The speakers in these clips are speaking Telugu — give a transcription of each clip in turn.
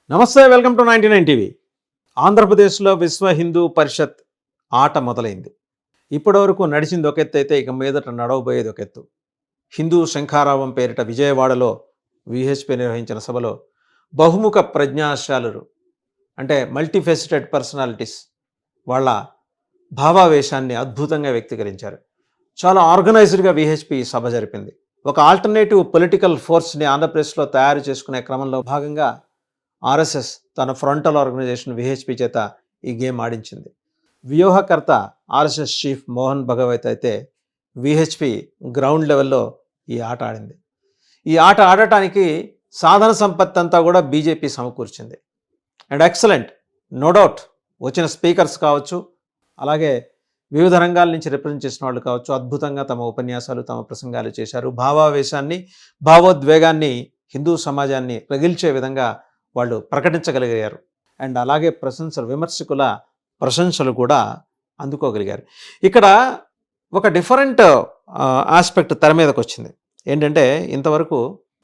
నమస్తే, వెల్కమ్ టు 99 టీవీ. ఆంధ్రప్రదేశ్లో విశ్వ హిందూ పరిషత్ ఆట మొదలైంది. ఇప్పటివరకు నడిచింది ఒక ఎత్తు అయితే ఇక మీదట నడవబోయేది ఒక ఎత్తు. హిందూ శంఖారావం పేరిట విజయవాడలో విహెచ్పి నిర్వహించిన సభలో బహుముఖ ప్రజ్ఞాశాలురు అంటే మల్టీఫెసిటెడ్ పర్సనాలిటీస్ వాళ్ళ భావావేశాన్ని అద్భుతంగా వ్యక్తీకరించారు. చాలా ఆర్గనైజ్డ్గా విహెచ్పి సభ జరిపింది. ఒక ఆల్టర్నేటివ్ పొలిటికల్ ఫోర్స్ని ఆంధ్రప్రదేశ్లో తయారు చేసుకునే క్రమంలో భాగంగా ఆర్ఎస్ఎస్ తన ఫ్రంటల్ ఆర్గనైజేషన్ విహెచ్పి చేత ఈ గేమ్ ఆడించింది. వ్యూహకర్త ఆర్ఎస్ఎస్ చీఫ్ మోహన్ భగవత్ అయితే విహెచ్పి గ్రౌండ్ లెవెల్లో ఈ ఆట ఆడింది. ఈ ఆట ఆడటానికి సాధన సంపత్తి అంతా కూడా బీజేపీ సమకూర్చింది. And excellent, no doubt. వచ్చిన స్పీకర్స్ కావచ్చు, అలాగే వివిధ రంగాల నుంచి రిప్రజెంట్ చేసిన వాళ్ళు కావచ్చు, అద్భుతంగా తమ ఉపన్యాసాలు, తమ ప్రసంగాలు చేశారు. భావావేశాన్ని, భావోద్వేగాన్ని, హిందూ సమాజాన్ని రగిల్చే విధంగా వాళ్ళు ప్రకటించగలిగారు. అండ్ అలాగే విమర్శకుల ప్రశంసలు కూడా అందుకోగలిగారు. ఇక్కడ ఒక డిఫరెంట్ ఆస్పెక్ట్ తెర మీదకి వచ్చింది. ఏంటంటే, ఇంతవరకు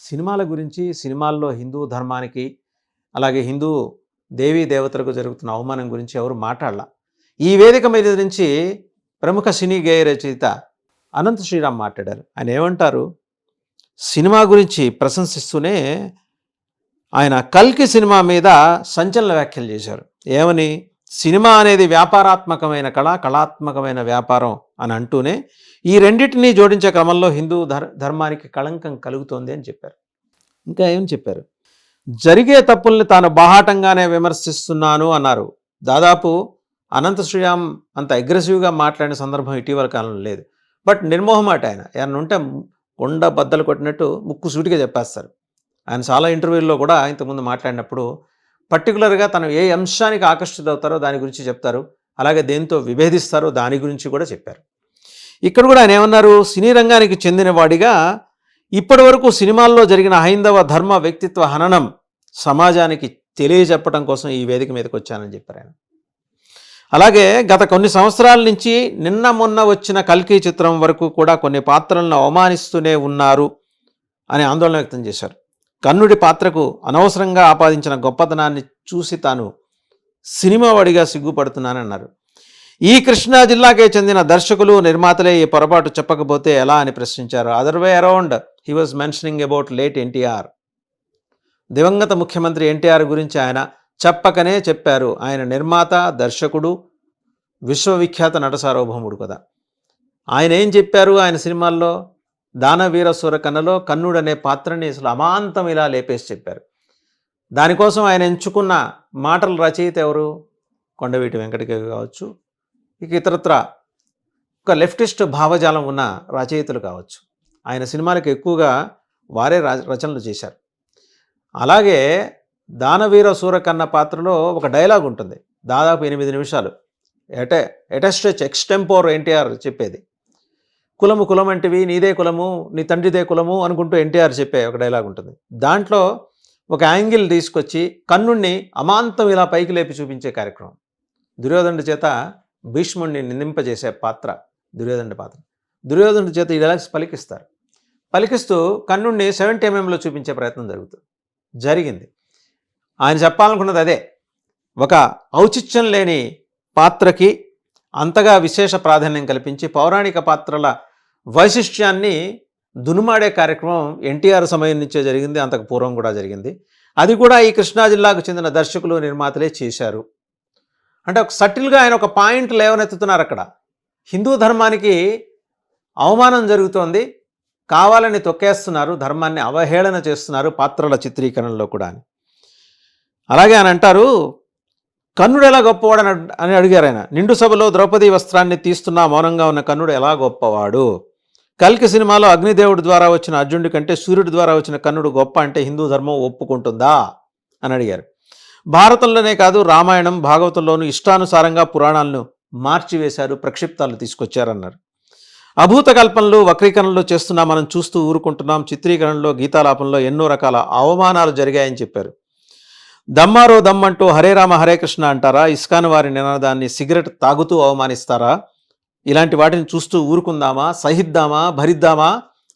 సినిమాల గురించి, సినిమాల్లో హిందూ ధర్మానికి, అలాగే హిందూ దేవీ దేవతలకు జరుగుతున్న అవమానం గురించి ఎవరు మాట్లాడలా. ఈ వేదిక మీద నుంచి ప్రముఖ సినీ గేయ రచయిత అనంత శ్రీరామ్ మాట్లాడారు. ఆయన ఏమంటారు, సినిమా గురించి ప్రశంసిస్తూనే ఆయన కల్కి సినిమా మీద సంచలన వ్యాఖ్యలు చేశారు. ఏమని, సినిమా అనేది వ్యాపారాత్మకమైన కళ, కళాత్మకమైన వ్యాపారం అని అంటూనే ఈ రెండింటినీ జోడించే క్రమంలో హిందూ ధర్మానికి కళంకం కలుగుతోంది అని చెప్పారు. ఇంకా ఏమని చెప్పారు, జరిగే తప్పుల్ని తాను బాహాటంగానే విమర్శిస్తున్నాను అన్నారు. దాదాపు అనంత శ్రీరామ్ అంత అగ్రెసివ్గా మాట్లాడిన సందర్భం ఇటీవల కాలంలో లేదు. బట్ నిర్మోహమాట ఆయన. ఏమన్నా ఉంటే కొండ బద్దలు కొట్టినట్టు ముక్కు సూటిగా చెప్పేస్తారు. ఆయన చాలా ఇంటర్వ్యూల్లో కూడా ఇంతకుముందు మాట్లాడినప్పుడు పర్టికులర్గా తను ఏ అంశానికి ఆకర్షితులవుతారో దాని గురించి చెప్తారు, అలాగే దేంతో విభేదిస్తారో దాని గురించి కూడా చెప్పారు. ఇక్కడ కూడా ఆయన ఏమన్నారు, సినీ రంగానికి చెందిన వాడిగా ఇప్పటి వరకు సినిమాల్లో జరిగిన హైందవ ధర్మ వ్యక్తిత్వ హననం సమాజానికి తెలియజెప్పడం కోసం ఈ వేదిక మీదకి వచ్చానని చెప్పారు ఆయన. అలాగే గత కొన్ని సంవత్సరాల నుంచి నిన్న మొన్న వచ్చిన కల్కి చిత్రం వరకు కూడా కొన్ని పాత్రలను అవమానిస్తూనే ఉన్నారు అని ఆందోళన వ్యక్తం చేశారు. కర్ణుడి పాత్రకు అనవసరంగా ఆపాదించిన గొప్పతనాన్ని చూసి తాను సినిమా వాడిగా సిగ్గుపడుతున్నానన్నారు. ఈ కృష్ణా జిల్లాకే చెందిన దర్శకులు, నిర్మాతలే ఈ పొరపాటు చెప్పకపోతే ఎలా అని ప్రశ్నించారు. Other way around he was mentioning about late NTR. దివంగత ముఖ్యమంత్రి ఎన్టీఆర్ గురించి ఆయన చెప్పకనే చెప్పారు. ఆయన నిర్మాత, దర్శకుడు, విశ్వవిఖ్యాత నట సార్వభౌముడు కదా. ఆయన ఏం చెప్పారు, ఆయన సినిమాల్లో దానవీర సూరకన్నలో కర్ణుడు అనే పాత్రని అసలు అమాంతం ఇలా లేపేసి చెప్పారు. దానికోసం ఆయన ఎంచుకున్న మాటల రచయిత ఎవరు, కొండవీటి వెంకటకవి కావచ్చు, ఇక ఇతరత్ర ఒక లెఫ్టిస్ట్ భావజాలం ఉన్న రచయితలు కావచ్చు. ఆయన సినిమాలకు ఎక్కువగా వారే రచనలు చేశారు. అలాగే దానవీర సూరకన్న పాత్రలో ఒక డైలాగ్ ఉంటుంది, దాదాపు 8 నిమిషాలు. ఎటస్ట్రెచ్ ఎక్స్టెంపోర్ ఎన్టీఆర్ చెప్పేది. కులము కులమంటివి, నీదే కులము, నీ తండ్రిదే కులము అనుకుంటూ ఎన్టీఆర్ చెప్పే ఒక డైలాగ్ ఉంటుంది. దాంట్లో ఒక యాంగిల్ తీసుకొచ్చి కర్ణుణ్ణి అమాంతం ఇలా పైకి లేపి చూపించే కార్యక్రమం. దుర్యోధనుడి చేత భీష్ముడిని నిందింపజేసే పాత్ర దుర్యోధనుడి పాత్ర. దుర్యోధనుడి చేత ఈ డైలాగ్స్ పలికిస్తూ కర్ణుణ్ణి 70mm చూపించే ప్రయత్నం జరిగింది. ఆయన చెప్పాలనుకున్నది అదే. ఒక ఔచిత్యం లేని పాత్రకి అంతగా విశేష ప్రాధాన్యం కల్పించి పౌరాణిక పాత్రల వైశిష్ట్యాన్ని దునుమాడే కార్యక్రమం ఎన్టీఆర్ సమయం నుంచే జరిగింది, అంతకు పూర్వం కూడా జరిగింది. అది కూడా ఈ కృష్ణా జిల్లాకు చెందిన దర్శకులు, నిర్మాతలే చేశారు. అంటే ఒక సటిల్గా ఆయన ఒక పాయింట్ లేవనెత్తుతున్నారు. అక్కడ హిందూ ధర్మానికి అవమానం జరుగుతోంది, కావాలని తొక్కేస్తున్నారు, ధర్మాన్ని అవహేళన చేస్తున్నారు పాత్రల చిత్రీకరణలో కూడా అని. అలాగే ఆయన అంటారు, కర్ణుడు ఎలా గొప్పవాడు అని అడిగారు ఆయన. నిండు సభలో ద్రౌపది వస్త్రాన్ని తీస్తున్నా మౌనంగా ఉన్న కర్ణుడు ఎలా గొప్పవాడు? కల్కి సినిమాలో అగ్నిదేవుడి ద్వారా వచ్చిన అర్జునుడి కంటే సూర్యుడి ద్వారా వచ్చిన కర్ణుడు గొప్ప అంటే హిందూ ధర్మం ఒప్పుకుంటుందా అని అడిగారు. భారతంలోనే కాదు, రామాయణం, భాగవతంలోనూ ఇష్టానుసారంగా పురాణాలను మార్చివేశారు, ప్రక్షిప్తాలు తీసుకొచ్చారన్నారు. అభూత కల్పనలు, వక్రీకరణలు చేస్తున్నా మనం చూస్తూ ఊరుకుంటున్నాం. చిత్రీకరణలో, గీతాలాపంలో ఎన్నో రకాల అవమానాలు జరిగాయని చెప్పారు. దమ్మారో దమ్మంటూ హరే రామ హరే కృష్ణ అంటారా? ఇస్కాన్ వారి నినాదాన్ని సిగరెట్ తాగుతూ అవమానిస్తారా? ఇలాంటి వాటిని చూస్తూ ఊరుకుందామా, సహిద్దామా, భరిద్దామా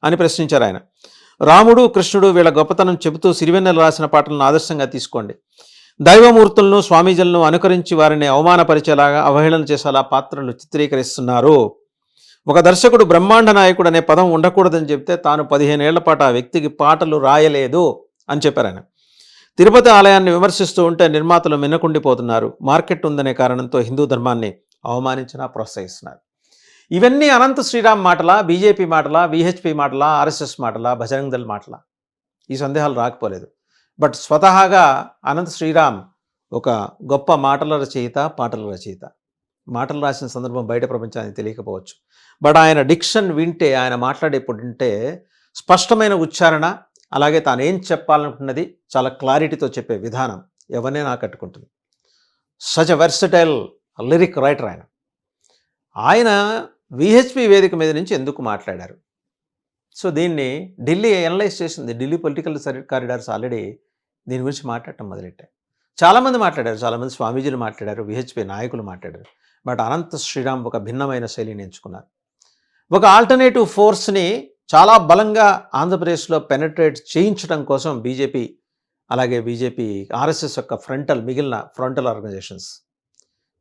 అని ప్రశ్నించారు ఆయన. రాముడు కృష్ణుడు వీళ్ళ గొప్పతనం చెబుతూ సిరివెన్నెల రాసిన పాటలను ఆదర్శంగా తీసుకోండి. దైవమూర్తులను స్వామీజీలను అనుకరించి వారిని అవమానపరిచేలాగా అవహేళన చేసేలా పాత్రలు చిత్రీకరిస్తున్నారు. ఒక దర్శకుడు బ్రహ్మాండ నాయకుడు అనే పదం ఉండకూడదని చెప్తే తాను 15 ఏళ్ల పాటు ఆ వ్యక్తికి పాటలు రాయలేదు అని చెప్పారు ఆయన. తిరుపతి ఆలయాన్ని విమర్శిస్తూ ఉంటే నిర్మాతలు మిన్నకుండిపోతున్నారు. మార్కెట్ ఉందనే కారణంతో హిందూ ధర్మాన్ని అవమానించినా ప్రోత్సహిస్తున్నారు. ఇవన్నీ అనంత శ్రీరామ్ మాటలా, బీజేపీ మాటలా, విహెచ్పి మాటలా, ఆర్ఎస్ఎస్ మాటలా, బజరంగ్ దళ్ మాటలా? ఈ సందేహాలు రాకపోలేదు. బట్ స్వతహాగా అనంత శ్రీరామ్ ఒక గొప్ప మాటల రచయిత, పాటల రచయిత. మాటలు రాసిన సందర్భం బయట ప్రపంచానికి తెలియకపోవచ్చు. బట్ ఆయన డిక్షన్ వింటే, ఆయన మాట్లాడేప్పుడు వింటే స్పష్టమైన ఉచ్చారణ, అలాగే తాను ఏం చెప్పాలనుకున్నది చాలా క్లారిటీతో చెప్పే విధానం ఎవరినైనా ఆకట్టుకుంటుంది. Such a versatile lyric writer ఆయన. ఆయన విహెచ్పి వేదిక మీద నుంచి ఎందుకు మాట్లాడారు? సో దీన్ని ఢిల్లీ అనలైజ్ చేసింది. ఢిల్లీ పొలిటికల్ కారిడార్స్ ఆల్రెడీ దీని గురించి మాట్లాడటం మొదలెట్టాయి. చాలామంది మాట్లాడారు, చాలామంది స్వామీజీలు మాట్లాడారు, విహెచ్పి నాయకులు మాట్లాడారు. బట్ అనంత శ్రీరామ్ ఒక భిన్నమైన శైలిని ఎంచుకున్నారు. ఒక ఆల్టర్నేటివ్ ఫోర్స్ని చాలా బలంగా ఆంధ్రప్రదేశ్లో పెనట్రేట్ చేయించడం కోసం బీజేపీ ఆర్ఎస్ఎస్ యొక్క మిగిలిన ఫ్రంటల్ ఆర్గనైజేషన్స్,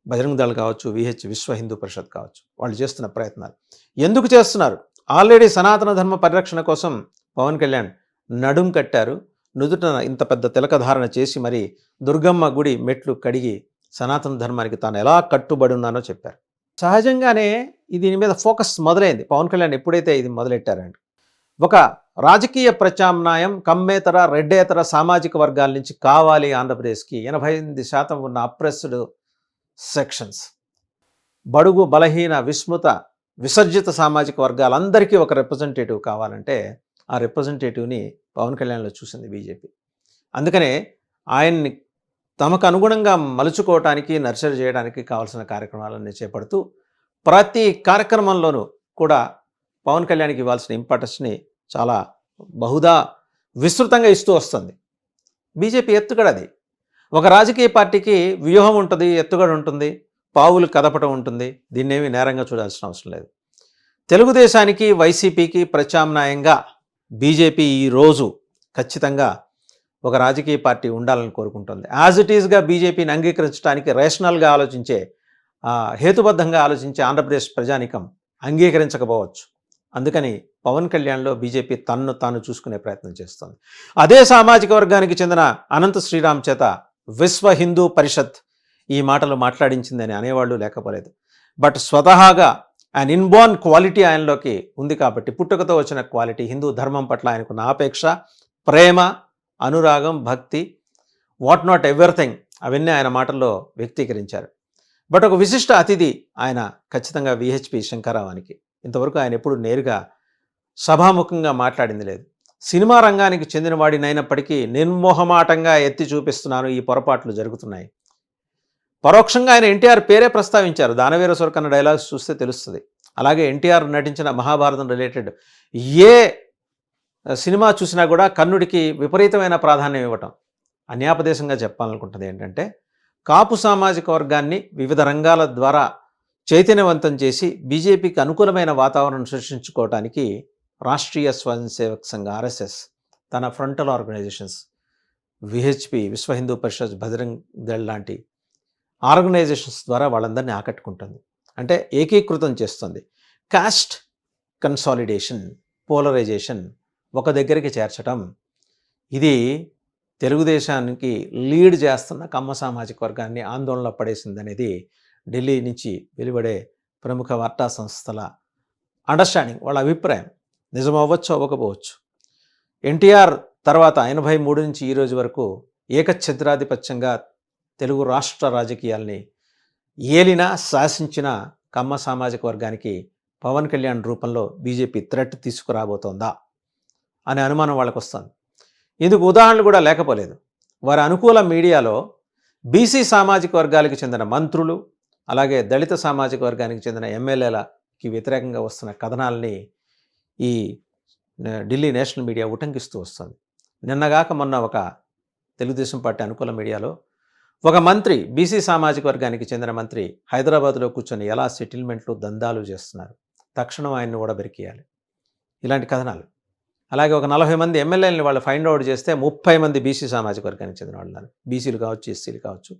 బజరంగ్ దళ్ కావచ్చు, విశ్వ హిందూ పరిషత్ కావచ్చు, వాళ్ళు చేస్తున్న ప్రయత్నాలు ఎందుకు చేస్తున్నారు? ఆల్రెడీ సనాతన ధర్మ పరిరక్షణ కోసం పవన్ కళ్యాణ్ నడుం కట్టారు. నుదుట ఇంత పెద్ద తిలకధారణ చేసి మరి దుర్గమ్మ గుడి మెట్లు కడిగి సనాతన ధర్మానికి తాను ఎలా కట్టుబడి ఉన్నానో చెప్పారు. సహజంగానే దీని మీద ఫోకస్ మొదలైంది పవన్ కళ్యాణ్ ఎప్పుడైతే ఇది మొదలెట్టారండి. ఒక రాజకీయ ప్రత్యామ్నాయం కమ్మేతర, రెడ్డేతర సామాజిక వర్గాల నుంచి కావాలి ఆంధ్రప్రదేశ్కి. 88% ఉన్న అప్రెస్డ్ సెక్షన్స్, బడుగు బలహీన విస్మృత విసర్జిత సామాజిక వర్గాలందరికీ ఒక రిప్రజెంటేటివ్ కావాలంటే ఆ రిప్రజెంటేటివ్ని పవన్ కళ్యాణ్లో చూసింది బీజేపీ. అందుకనే ఆయన్ని తమకు అనుగుణంగా మలుచుకోవటానికి, నర్సరీ చేయడానికి కావాల్సిన కార్యక్రమాలన్నీ చేపడుతూ ప్రతి కార్యక్రమంలోనూ కూడా పవన్ కళ్యాణ్కి ఇవ్వాల్సిన ఇంపార్టెన్స్ని చాలా బహుదా విస్తృతంగా ఇస్తూ వస్తుంది. బీజేపీ ఎత్తుగడ అది. ఒక రాజకీయ పార్టీకి వ్యూహం ఉంటుంది, ఎత్తుగడ ఉంటుంది, పావులు కదపటం ఉంటుంది. దీన్నేమి నేరంగా చూడాల్సిన అవసరం లేదు. తెలుగుదేశానికి, వైసీపీకి ప్రత్యామ్నాయంగా బీజేపీ ఈరోజు ఖచ్చితంగా ఒక రాజకీయ పార్టీ ఉండాలని కోరుకుంటుంది. యాజ్ ఇట్ ఈస్గా బీజేపీని అంగీకరించడానికి రేషనల్గా ఆలోచించే, హేతుబద్ధంగా ఆలోచించే ఆంధ్రప్రదేశ్ ప్రజానికం అంగీకరించకపోవచ్చు. అందుకని పవన్ కళ్యాణ్లో బీజేపీ తన్ను తాను చూసుకునే ప్రయత్నం చేస్తుంది. అదే సామాజిక వర్గానికి చెందిన అనంత శ్రీరామ్ చేత విశ్వ హిందూ పరిషత్ ఈ మాటలు మాట్లాడించిందని అనేవాళ్ళు లేకపోలేదు. బట్ స్వతహాగా ఆయన ఇన్బోర్న్ క్వాలిటీ ఆయనలోకి ఉంది కాబట్టి, పుట్టుకతో వచ్చిన క్వాలిటీ, హిందూ ధర్మం పట్ల ఆయనకున్న ఆపేక్ష, ప్రేమ, అనురాగం, భక్తి, వాట్ నాట్ ఎవ్రీథింగ్, అవన్నీ ఆయన మాటల్లో వ్యక్తీకరించారు. బట్ ఒక విశిష్ట అతిథి ఆయన ఖచ్చితంగా విహెచ్పి శంకరరావానికి. ఇంతవరకు ఆయన ఎప్పుడు నేరుగా సభాముఖంగా మాట్లాడింది లేదు. సినిమా రంగానికి చెందిన వాడినైనప్పటికీ నిర్మోహమాటంగా ఎత్తి చూపిస్తున్నాను, ఈ పొరపాట్లు జరుగుతున్నాయి. పరోక్షంగా ఆయన ఎన్టీఆర్ పేరే ప్రస్తావించారు. దానవీర సురకన్న డైలాగ్స్ చూస్తే తెలుస్తుంది. అలాగే ఎన్టీఆర్ నటించిన మహాభారతం రిలేటెడ్ ఏ సినిమా చూసినా కూడా కర్ణుడికి విపరీతమైన ప్రాధాన్యం ఇవ్వటం. అన్యాపదేశంగా చెప్పాలనుకుంటుంది ఏంటంటే, కాపు సామాజిక వర్గాన్ని వివిధ రంగాల ద్వారా చైతన్యవంతం చేసి బీజేపీకి అనుకూలమైన వాతావరణం సృష్టించుకోవడానికి రాష్ట్రీయ స్వయం సేవక్ సంఘ్ ఆర్ఎస్ఎస్ తన ఫ్రంటల్ ఆర్గనైజేషన్స్, విహెచ్పి, విశ్వ హిందూ పరిషత్, బజరంగ్ దళ్ లాంటి ఆర్గనైజేషన్స్ ద్వారా వాళ్ళందరినీ ఆకట్టుకుంటుంది. అంటే ఏకీకృతం చేస్తుంది. కాస్ట్ కన్సాలిడేషన్, పోలరైజేషన్, ఒక దగ్గరికి చేర్చడం, ఇది తెలుగుదేశానికి లీడ్ చేస్తున్న కమ్మ సామాజిక వర్గాన్ని ఆందోళనలో పడేసిందనేది ఢిల్లీ నుంచి వెలువడే ప్రముఖ వార్తా సంస్థల అండర్స్టాండింగ్, వాళ్ళ అభిప్రాయం. నిజం అవ్వచ్చు, అవ్వకపోవచ్చు. ఎన్టీఆర్ తర్వాత 83 నుంచి ఈ రోజు వరకు ఏకఛత్రాధిపత్యంగా తెలుగు రాష్ట్ర రాజకీయాల్ని ఏలిన, శాసించిన కమ్మ సామాజిక వర్గానికి పవన్ కళ్యాణ్ రూపంలో బీజేపీ థ్రెట్ తీసుకురాబోతోందా అనే అనుమానం వాళ్ళకు వస్తుంది. ఇందుకు ఉదాహరణలు కూడా లేకపోలేదు. వారి అనుకూల మీడియాలో బీసీ సామాజిక వర్గాలకు చెందిన మంత్రులు, అలాగే దళిత సామాజిక వర్గానికి చెందిన ఎమ్మెల్యేలకి వ్యతిరేకంగా వస్తున్న కథనాలని ఈ ఢిల్లీ నేషనల్ మీడియా ఉటంకిస్తూ వస్తుంది. నిన్నగాక మొన్న ఒక తెలుగుదేశం పార్టీ అనుకూల మీడియాలో ఒక మంత్రి, బీసీ సామాజిక వర్గానికి చెందిన మంత్రి హైదరాబాద్లో కూర్చొని ఎలా సెటిల్మెంట్లు, దందాలు చేస్తున్నారు, తక్షణం ఆయన్ని ఓడబెరికేయాలి, ఇలాంటి కథనాలు. అలాగే ఒక 40 మంది ఎమ్మెల్యేలని వాళ్ళు ఫైండ్ అవుట్ చేస్తే 30 మంది బీసీ సామాజిక వర్గానికి చెందిన వాళ్ళు ఉన్నారు. బీసీలు కావచ్చు, ఎస్సీలు కావచ్చు,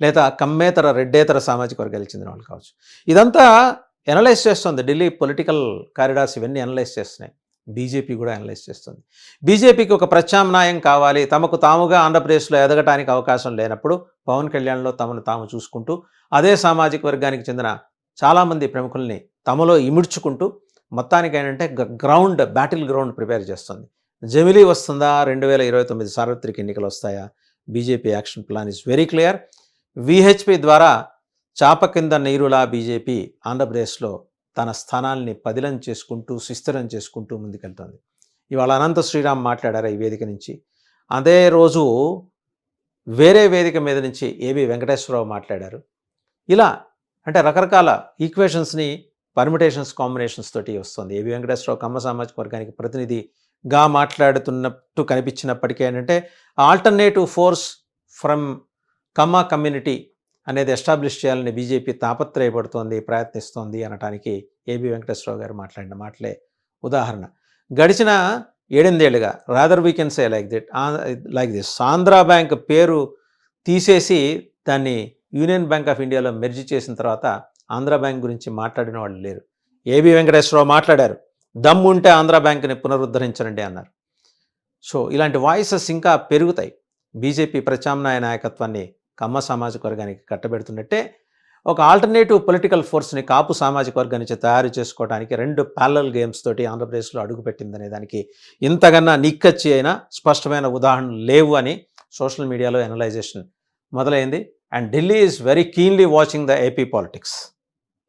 లేదా కమ్మేతర, రెడ్డేతర సామాజిక వర్గాలకు చెందిన వాళ్ళు కావచ్చు. ఇదంతా ఎనలైజ్ చేస్తుంది ఢిల్లీ పొలిటికల్ కారిడార్స్, ఇవన్నీ ఎనలైజ్ చేస్తున్నాయి. బీజేపీ కూడా అనలైజ్ చేస్తుంది. బీజేపీకి ఒక ప్రత్యామ్నాయం కావాలి, తమకు తాముగా ఆంధ్రప్రదేశ్లో ఎదగటానికి అవకాశం లేనప్పుడు పవన్ కళ్యాణ్లో తమను తాము చూసుకుంటూ అదే సామాజిక వర్గానికి చెందిన చాలామంది ప్రముఖుల్ని తమలో ఇముడ్చుకుంటూ మొత్తానికి ఏంటంటే గ్రౌండ్, బ్యాటిల్ గ్రౌండ్ ప్రిపేర్ చేస్తుంది. జమిలీ వస్తుందా, 2029 సార్వత్రిక ఎన్నికలు వస్తాయా? BJP action plan is very clear. VHP ద్వారా చాప కింద నీరులా బీజేపీ ఆంధ్రప్రదేశ్లో తన స్థానాల్ని పదిలం చేసుకుంటూ, సుస్థిరం చేసుకుంటూ ముందుకెళ్తోంది. ఇవాళ అనంత శ్రీరామ్ మాట్లాడారు ఈ వేదిక నుంచి. అదే రోజు వేరే వేదిక మీద నుంచి ఏబి వెంకటేశ్వరరావు మాట్లాడారు. ఇలా అంటే రకరకాల ఈక్వేషన్స్ని, పర్మిటేషన్స్, కాంబినేషన్స్ తోటి వస్తుంది. ఏబి వెంకటేశ్వరరావు కమ్మ సామాజిక వర్గానికి ప్రతినిధిగా మాట్లాడుతున్నట్టు కనిపించినప్పటికీ ఏంటంటే alternative force from Kamma community అనేది ఎస్టాబ్లిష్ చేయాలని బీజేపీ తాపత్రయపడుతోంది, ప్రయత్నిస్తోంది అనటానికి ఏబి వెంకటేశ్వరరావు గారు మాట్లాడిన మాటలే ఉదాహరణ. గడిచిన 8 ఏళ్ళుగా, rather we can say like this, Andhra bank పేరు తీసేసి దాన్ని యూనియన్ బ్యాంక్ ఆఫ్ ఇండియాలో మెర్జ్ చేసిన తర్వాత ఆంధ్రా బ్యాంక్ గురించి మాట్లాడిన వాళ్ళు లేరు. ఏబి వెంకటేశ్వరరావు మాట్లాడారు, దమ్ముంటే ఆంధ్రా బ్యాంక్ని పునరుద్ధరించండి అన్నారు. సో ఇలాంటి వాయిసెస్ ఇంకా పెరుగుతాయి. బీజేపీ ప్రత్యామ్నాయ నాయకత్వాన్ని కమ్మ సామాజిక వర్గానికి కట్టబెడుతున్నట్టే ఒక ఆల్టర్నేటివ్ పొలిటికల్ ఫోర్స్ని కాపు సామాజిక వర్గం నుంచి తయారు చేసుకోవడానికి 2 ప్యారలల్ గేమ్స్ తోటి ఆంధ్రప్రదేశ్లో అడుగుపెట్టిందనే దానికి ఇంతకన్నా నిక్కచ్చి అయినా స్పష్టమైన ఉదాహరణలు లేవు అని సోషల్ మీడియాలో ఎనలైజేషన్ మొదలైంది. And Delhi is very keenly watching the AP politics.